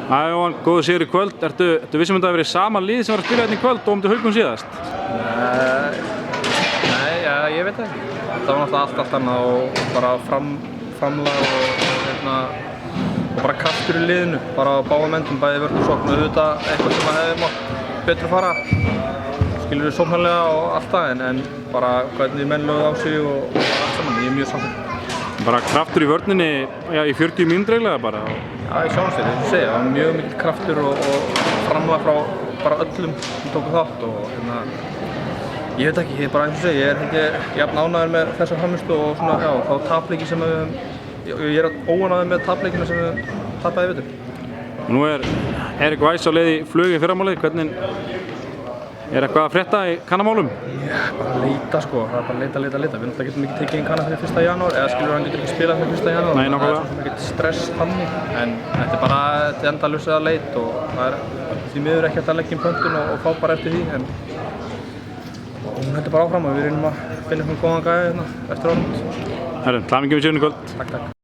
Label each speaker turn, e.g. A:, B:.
A: Jóhann, góður sigur í kvöld. Ertu vissum þetta að verið sama lið sem var að spila hérna í kvöld og um Haukum síðast?
B: Nei, ég veit ekki. Það var náttúrulega allt annað og bara framlag og bara kraftur í liðinu, bara á báðum endum, bæði vörn og sókn og auðvitað eitthvað sem hefði mátt betur fara. Skilur við sóknarlega og allt það, en bara hvernig menn lögðu á sig og allt saman, ég er mjög sáttur.
A: Bara kraftur í vörninni í 40 mínútur eiginlega bara?
B: Já, ég sjáum sér, það var mjög mikill kraftur og framlag frá bara öllum sem tóku þátt og ég veit ekki, ég er bara eins og segja, ég er jafn ánægður með þessa frammistöðu og svona, já, þá tapleiki sem ég er óánægður með tapleikina sem við tapaði í vetur.
A: Nú er Erik Weiss á leið í flug í fyrramálið, hvernig er eitthvað að frétta í kannamálum?
B: Já, bara að leita sko, það er bara að leita. Við náttúrulega getum ekki tekið inn kanna fyrir 1. janúar, eða skilur hann getur ekki spilað fyrir 1. janúar.
A: Nei, nákvæmlega.
B: Það er ekkert stress þannig, en þetta er bara endalaust að leit og það er því miður ekki hægt að leggja inn pöntun og fá bara eftir því, en hún heldur bara áfram og við reynum að finna einhvern góðan gæja hérna eftir áramót.
A: Herru, til hamingju með sigurinn í kvöld.
B: Takk.